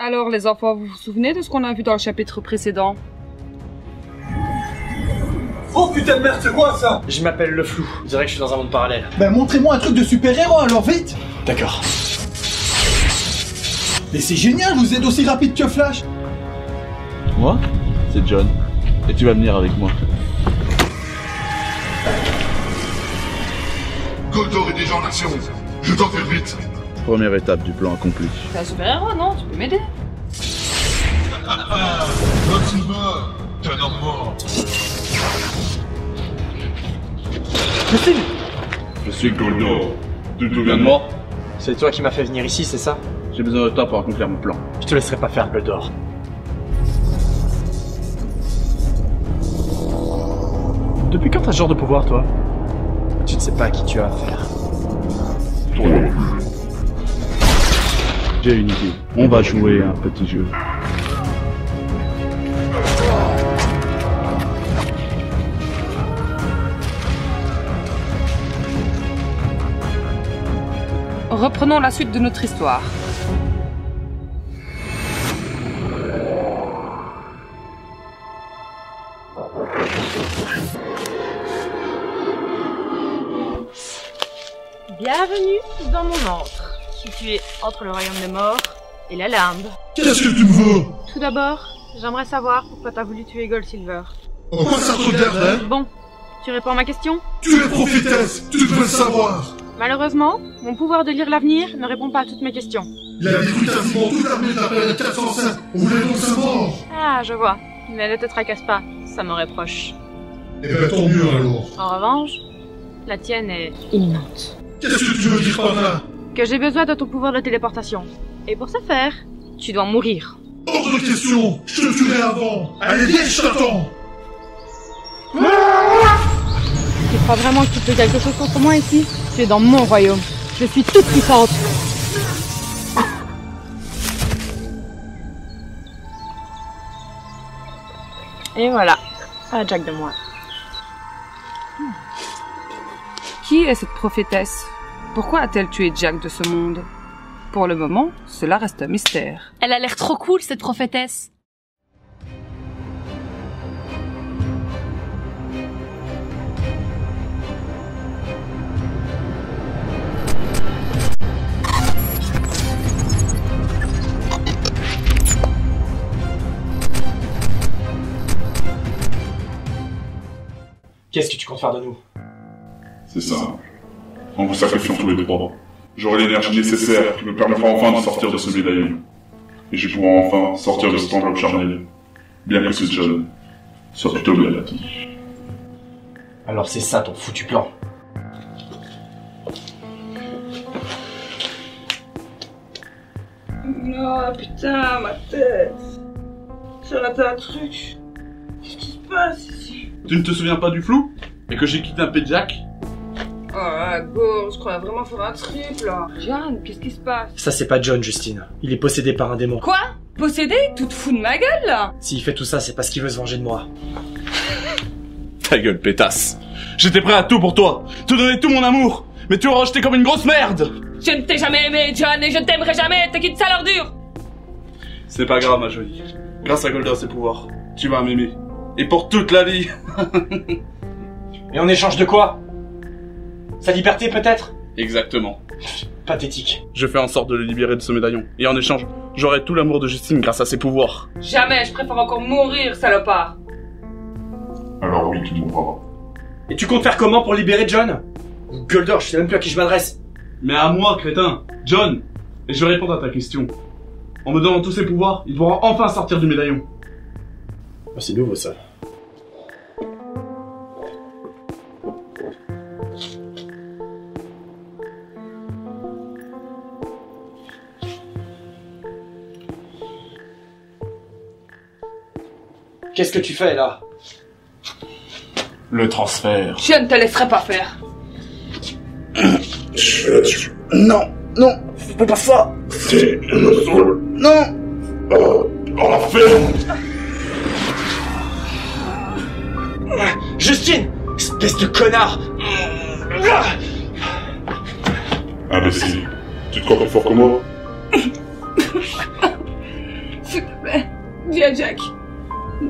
Alors les enfants, vous vous souvenez de ce qu'on a vu dans le chapitre précédent? Oh putain de merde, c'est quoi ça? Je m'appelle le flou, on dirait que je suis dans un monde parallèle. Ben montrez-moi un truc de super-héros alors, vite! D'accord. Mais c'est génial, vous êtes aussi rapide que Flash! Moi, c'est John. Et tu vas venir avec moi. Goldor est déjà en action. Je dois faire vite. Première étape du plan accompli. T'es un super-héros, non? Tu peux m'aider? Silver, t'es un homme mort. Je suis Goldor. Tu te souviens de moi? C'est toi qui m'as fait venir ici, c'est ça? J'ai besoin de toi pour accomplir mon plan. Je te laisserai pas faire, Goldor. Depuis quand t'as ce genre de pouvoir, toi? Tu ne sais pas à qui tu as affaire. Toi non plus. J'ai une idée. On va jouer à un petit jeu. Reprenons la suite de notre histoire. Bienvenue dans mon antre, situé entre le royaume des morts et la linde. Qu'est-ce que tu me veux? Tout d'abord, j'aimerais savoir pourquoi t'as voulu tuer Gold Silver. En quoi ça te regarde, hein? Bon, tu réponds à ma question? Tu es prophétesse, tu devrais le savoir. Malheureusement, mon pouvoir de lire l'avenir ne répond pas à toutes mes questions. Il a détruit quasiment toute l'armée de la planète 405. On voulait donc sa mort. Ah, je vois. Mais ne te tracasse pas, ça me reproche. Eh ben tant mieux alors. En revanche, la tienne est imminente. Qu'est-ce que tu veux dire par là? Que j'ai besoin de ton pouvoir de téléportation. Et pour ce faire, tu dois mourir. Hors de question, je te tuerai avant. Allez viens, je t'attends. Tu crois vraiment que tu fais quelque chose contre moi ici? Tu es dans mon royaume. Je suis toute puissante. Et voilà, à Jack de moi. Qui est cette prophétesse? Pourquoi a-t-elle tué Jack de ce monde? Pour le moment, cela reste un mystère. Elle a l'air trop cool, cette prophétesse. Qu'est-ce que tu comptes faire de nous? C'est simple. En vous sacrifiant tous les trois, j'aurai l'énergie nécessaire qui me permettra enfin de sortir de ce médaillon. Et je pourrai enfin sortir de cette enveloppe charnelle. Bien que ce John soit plutôt relatif. Alors c'est ça ton foutu plan. Oh putain, ma tête. J'ai raté un truc. Qu'est-ce qui se passe ici? Tu ne te souviens pas du flou? Et que j'ai kidnappé Jack? Oh là, go, je croyais vraiment faire un trip là. John, qu'est-ce qui se passe? Ça c'est pas John, Justine. Il est possédé par un démon. Quoi? Possédé? Tu te fous de ma gueule là? S'il fait tout ça, c'est parce qu'il veut se venger de moi. Ta gueule, pétasse. J'étais prêt à tout pour toi. Te donner tout mon amour. Mais tu auras rejeté comme une grosse merde. Je ne t'ai jamais aimé, John, et je ne t'aimerai jamais. T'es qu'une sale ordure. C'est pas grave, ma jolie. Grâce à Goldor et ses pouvoirs, tu vas m'aimer. Et pour toute la vie. Et en échange de quoi? Sa liberté peut-être? Exactement. Pathétique. Je fais en sorte de le libérer de ce médaillon. Et en échange, j'aurai tout l'amour de Justine grâce à ses pouvoirs. Jamais, je préfère encore mourir, salopard. Alors oui, tu mourras. Et tu comptes faire comment pour libérer John? Goldor, je sais même plus à qui je m'adresse. Mais à moi, crétin, John. Et je vais répondre à ta question. En me donnant tous ses pouvoirs, il pourra enfin sortir du médaillon. Oh, c'est nouveau ça. Qu'est-ce que tu fais là? Le transfert. Je ne te laisserai pas faire. Je suis là-dessus. Non, non, fais pas ça. C'est le sol. Non. Enfin. Justine, espèce de connard. Imbécile. Tu te crois plus fort que moi? S'il te plaît, dis à Jack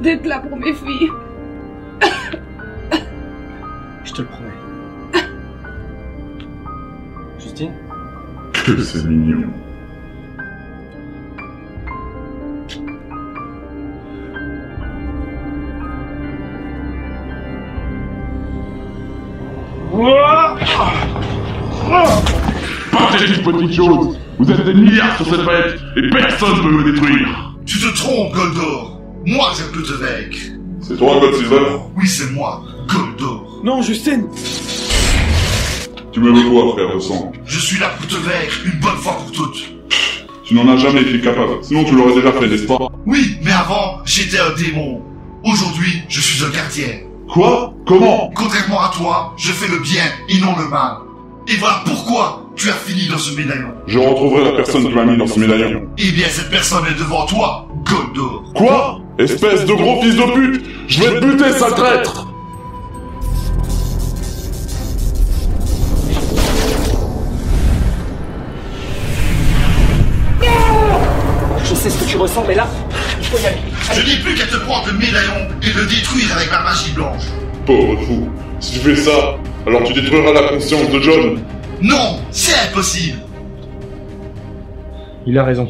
d'être là pour mes filles. Je te le promets. Justine? Que c'est mignon. Partez, petite chose. Vous êtes des milliards sur cette planète et personne ne peut me détruire. Tu te trompes, Goldor. Moi, je peux te vaincre. C'est toi, Goldsilver? Oui, c'est moi, Goldor. Non, Justine! Tu me veux quoi, frère de sang? Je suis là pour te vaincre une bonne fois pour toutes. Tu n'en as jamais été capable, sinon tu l'aurais déjà fait, n'est-ce pas? Oui, mais avant, j'étais un démon. Aujourd'hui, je suis un gardien. Quoi? Comment? Contrairement à toi, je fais le bien et non le mal. Et voilà pourquoi tu as fini dans ce médaillon. Je retrouverai la personne qui m'a mis dans ce médaillon. Eh bien, cette personne est devant toi, Goldor. Quoi? Espèce de gros fils de pute! Je vais te buter, sale traître! Je sais ce que tu ressens, mais là, il faut y aller. Je n'ai plus qu'à te prendre le médaillon et le détruire avec ma magie blanche. Pauvre fou. Si tu fais ça, alors tu détruiras la conscience de John. Non, c'est impossible. Il a raison.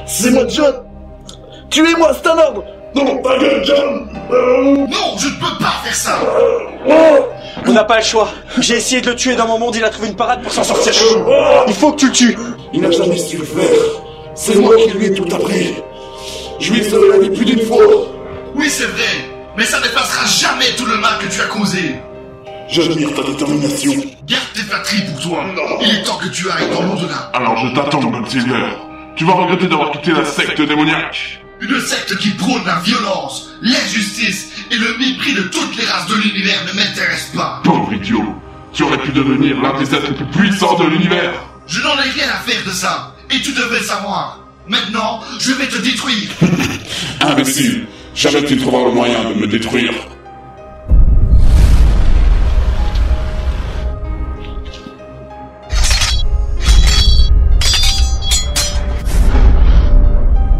C'est moi, John. Tuez-moi, c'est un ordre. Non, ta gueule, John! Non, je ne peux pas faire ça. On n'a pas le choix. J'ai essayé de le tuer dans mon monde, il a trouvé une parade pour s'en sortir. Il faut que tu le tues. Il n'a jamais su le faire. C'est moi qui lui ai tout appris. Je lui ai sauvé la vie plus d'une fois. Oui, c'est vrai, mais ça n'effacera jamais tout le mal que tu as causé. J'admire ta détermination. Garde tes flatteries pour toi. Il est temps que tu ailles dans l'au-delà. Alors je t'attends, Goldsilver. Tu vas regretter d'avoir quitté la secte démoniaque. Une secte qui prône la violence, l'injustice et le mépris de toutes les races de l'univers ne m'intéresse pas. Pauvre idiot. Tu aurais pu devenir l'un des êtres les plus puissants de l'univers. Je n'en ai rien à faire de ça, et tu devais le savoir. Maintenant, je vais te détruire. Imbécile. Jamais tu ne trouveras le moyen de me détruire.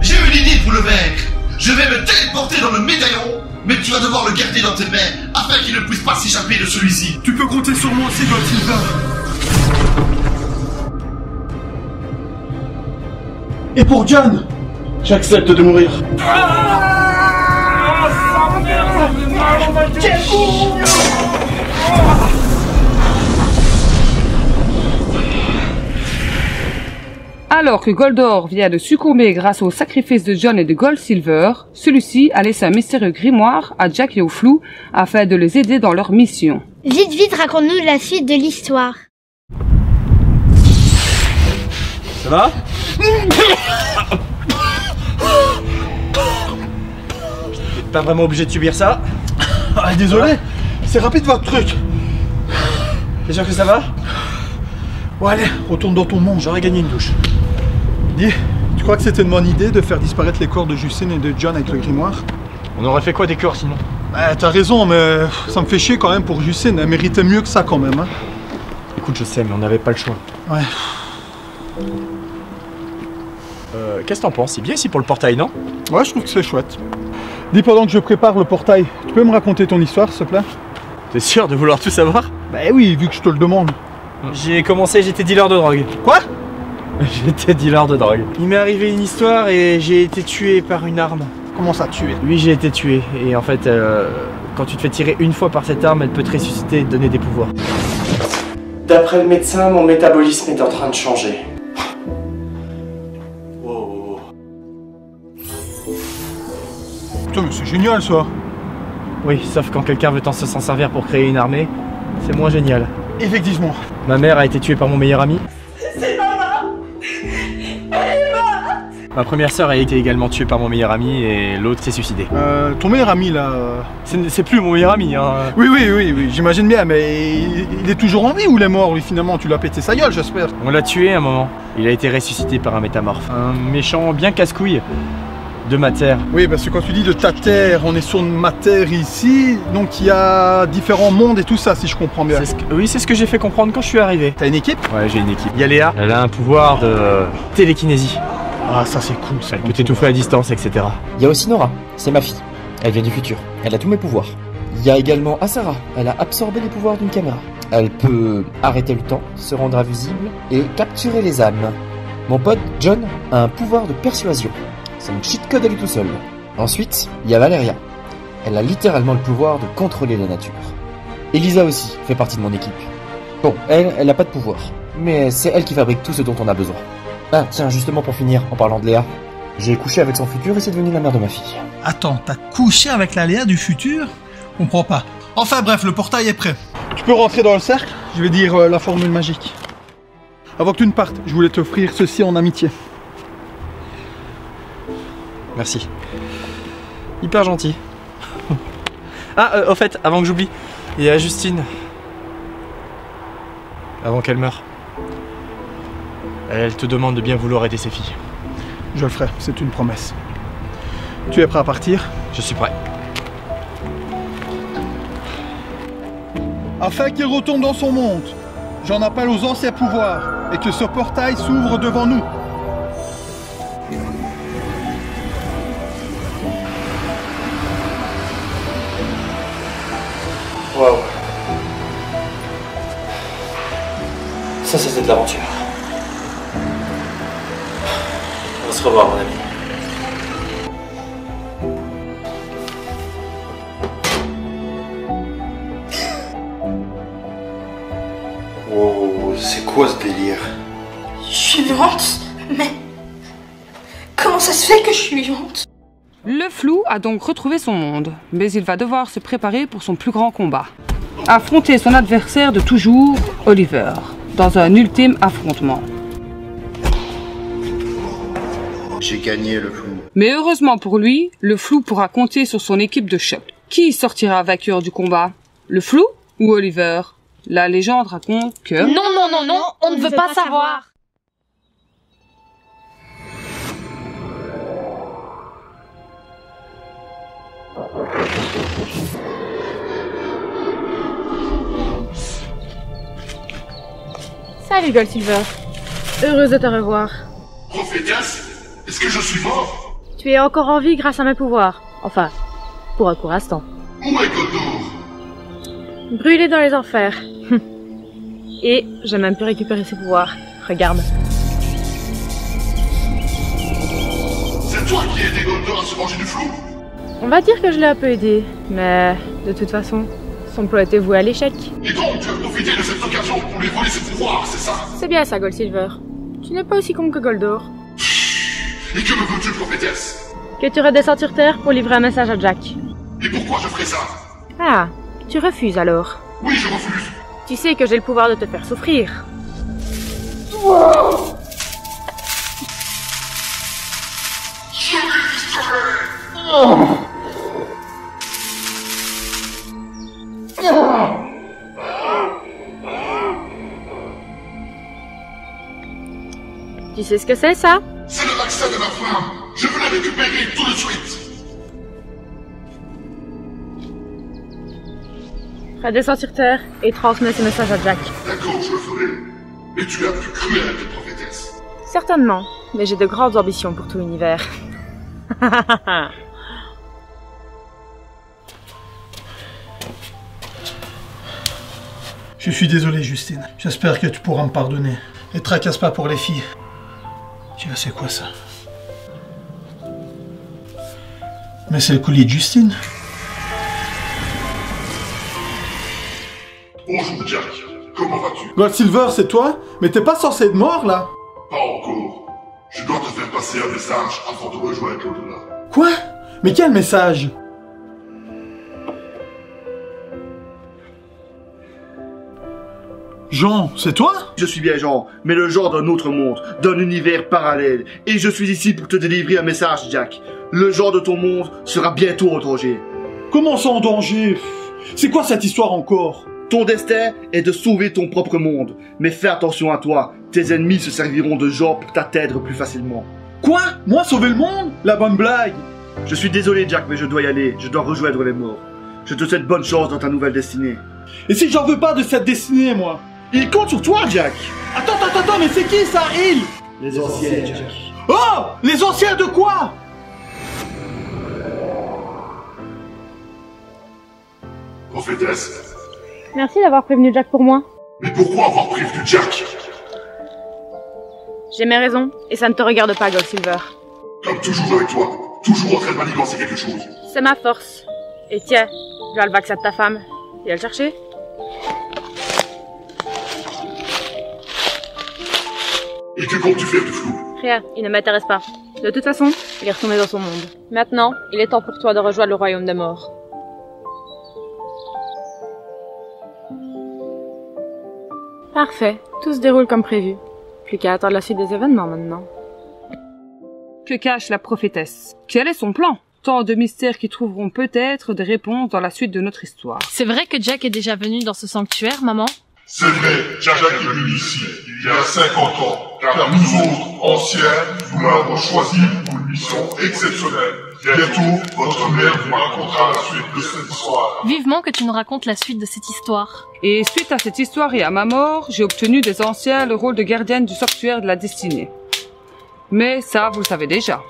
J'ai une idée pour le vaincre. Je vais me téléporter dans le médaillon, mais tu vas devoir le garder dans tes mains afin qu'il ne puisse pas s'échapper de celui-ci. Tu peux compter sur moi aussi, Goldsilver. Et pour John, j'accepte de mourir. Alors que Goldor vient de succomber grâce au sacrifice de John et de Goldsilver, celui-ci a laissé un mystérieux grimoire à Jack et au Flou afin de les aider dans leur mission. Vite, vite, raconte-nous la suite de l'histoire. Ça va? T'es pas vraiment obligé de subir ça. Ah, désolé, c'est rapide votre truc. T'es sûr que ça va? Bon allez, retourne dans ton monde. J'aurais gagné une douche. Dis, tu crois que c'était une bonne idée de faire disparaître les corps de Justine et de John avec le grimoire? On aurait fait quoi des corps sinon? Bah, t'as raison, mais ça me fait chier quand même pour Justine. Elle méritait mieux que ça quand même, hein. Écoute, je sais, mais on n'avait pas le choix. Ouais. Qu'est-ce que t'en penses? C'est bien ici pour le portail, non? Ouais, je trouve que c'est chouette. Dis, pendant que je prépare le portail, tu peux me raconter ton histoire, s'il te plaît? T'es sûr de vouloir tout savoir? Bah oui, vu que je te le demande. J'ai commencé, j'étais dealer de drogue. Quoi? J'étais dealer de drogue. Il m'est arrivé une histoire et j'ai été tué par une arme. Comment ça, tuer? Oui, j'ai été tué. Et en fait, quand tu te fais tirer une fois par cette arme, elle peut te ressusciter et te donner des pouvoirs. D'après le médecin, mon métabolisme est en train de changer. Wow. Putain, mais c'est génial ça. Oui, sauf quand quelqu'un veut s'en servir pour créer une armée, c'est moins génial. Effectivement. Ma mère a été tuée par mon meilleur ami. C'est maman. Ma première sœur a été également tuée par mon meilleur ami et l'autre s'est suicidé. Ton meilleur ami là... C'est plus mon meilleur ami, hein. Oui, j'imagine bien, mais il est toujours en vie ou il est mort, lui, finalement? Tu l'as pété sa gueule, j'espère. On l'a tué à un moment. Il a été ressuscité par un métamorphe. Un méchant bien casse-couille. de ma terre. Oui, parce que quand tu dis de ta terre, on est sur ma terre ici, donc il y a différents mondes et tout ça, si je comprends bien. Oui, c'est ce que j'ai fait comprendre quand je suis arrivé. T'as une équipe? Ouais, j'ai une équipe. Il y a Léa, elle a un pouvoir de télékinésie. Ah, ça c'est cool, ça. Elle peut t'étouffer à distance, etc. Il y a aussi Nora, c'est ma fille. Elle vient du futur, elle a tous mes pouvoirs. Il y a également Asara, elle a absorbé les pouvoirs d'une caméra. Elle peut arrêter le temps, se rendre invisible et capturer les âmes. Mon pote John a un pouvoir de persuasion. C'est une cheat code à lui tout seul. Ensuite, il y a Valeria. Elle a littéralement le pouvoir de contrôler la nature. Elisa aussi fait partie de mon équipe. Bon, elle n'a pas de pouvoir, mais c'est elle qui fabrique tout ce dont on a besoin. Ah, tiens, justement pour finir, en parlant de Léa, j'ai couché avec son futur et c'est devenu la mère de ma fille. Attends, t'as couché avec la Léa du futur? Comprends pas. Enfin bref, le portail est prêt. Tu peux rentrer dans le cercle? Je vais dire la formule magique. Avant que tu ne partes, je voulais t'offrir ceci en amitié. Merci. Hyper gentil. Ah, au fait, avant que j'oublie, il y a Justine. Avant qu'elle meure. Elle te demande de bien vouloir aider ses filles. Je le ferai, c'est une promesse. Tu es prêt à partir? Je suis prêt. Afin qu'il retourne dans son monde, j'en appelle aux anciens pouvoirs et que ce portail s'ouvre devant nous. Waouh. Ça, c'était de l'aventure. On va se revoir, mon ami. Oh, c'est quoi ce délire? Je suis vivante? Mais comment ça se fait que je suis vivante? Le flou a donc retrouvé son monde, mais il va devoir se préparer pour son plus grand combat. Affronter son adversaire de toujours, Oliver, dans un ultime affrontement. J'ai gagné le flou. Mais heureusement pour lui, le flou pourra compter sur son équipe de choc. Qui sortira vainqueur du combat? Le flou ou Oliver? La légende raconte que... Non, on ne veut pas savoir. Salut Gold Silver. Heureuse de te revoir. Prophétesse, est-ce que je suis mort? Tu es encore en vie grâce à mes pouvoirs. Enfin, pour un court instant. Où est Goldor? Brûlé dans les enfers. Et j'ai même pu récupérer ses pouvoirs. Regarde. C'est toi qui as aidé Goldor à se manger du flou? On va dire que je l'ai un peu aidé, mais de toute façon, son plan était voué à l'échec. Et donc tu as profité de cette occasion pour lui voler ses pouvoirs, c'est ça? C'est bien ça, Gold Silver. Tu n'es pas aussi con que Goldor. Et que me veux-tu, prophétesse? Que tu redescendes sur Terre pour livrer un message à Jack. Et pourquoi je ferais ça? Ah, tu refuses alors. Oui, je refuse. Tu sais que j'ai le pouvoir de te faire souffrir. Je vais disparaître. Tu sais ce que c'est, ça? C'est le vaccin de ma femme. Je veux la récupérer tout de suite. Redescends sur Terre et transmets ce message à Jack. D'accord, je le ferai. Et tu es la plus cruelle des prophétesses. Certainement, mais j'ai de grandes ambitions pour tout l'univers. Je suis désolé, Justine. J'espère que tu pourras me pardonner. Et tracasse pas pour les filles. Tu vois, c'est quoi ça? Mais c'est le collier de Justine. Bonjour, Jack. Comment vas-tu? Gold Silver, c'est toi? Mais t'es pas censé être mort, là? Pas encore. Je dois te faire passer un message avant de rejoindre l'au-delà. Quoi? Mais quel message? Jean, c'est toi? Je suis bien Jean, mais le Jean d'un autre monde, d'un univers parallèle. Et je suis ici pour te délivrer un message, Jack. Le Jean de ton monde sera bientôt en danger. Comment ça en danger? C'est quoi cette histoire encore? Ton destin est de sauver ton propre monde. Mais fais attention à toi, tes ennemis se serviront de Jean pour t'atteindre plus facilement. Quoi? Moi sauver le monde? La bonne blague. Je suis désolé, Jack, mais je dois y aller. Je dois rejoindre les morts. Je te souhaite bonne chance dans ta nouvelle destinée. Et si j'en veux pas de cette destinée, moi? Il compte sur toi, Jack. Attends, mais c'est qui ça, il? Les anciens, Jack. Oh! Les anciens de quoi? Prophétesse. Merci d'avoir prévenu Jack pour moi. Mais pourquoi avoir prévenu Jack? J'ai mes raisons, et ça ne te regarde pas, Gold Silver. Comme toujours avec toi, toujours en train de manigancer quelque chose. C'est ma force. Et tiens, voilà le vaccin de ta femme. Viens le chercher. Et que comptes-tu faire du flou? Rien, il ne m'intéresse pas. De toute façon, il est retourné dans son monde. Maintenant, il est temps pour toi de rejoindre le royaume des morts. Parfait, tout se déroule comme prévu. Plus qu'à attendre la suite des événements maintenant. Que cache la prophétesse? Quel est son plan? Tant de mystères qui trouveront peut-être des réponses dans la suite de notre histoire. C'est vrai que Jack est déjà venu dans ce sanctuaire, maman? C'est vrai, Jack est venu ici, il y a 50 ans, car nous autres, anciens, nous l'avons choisi pour une mission exceptionnelle. Bientôt, votre mère vous racontera la suite de cette histoire. Vivement que tu nous racontes la suite de cette histoire. Et suite à cette histoire et à ma mort, j'ai obtenu des anciens le rôle de gardienne du sanctuaire de la destinée. Mais ça, vous le savez déjà.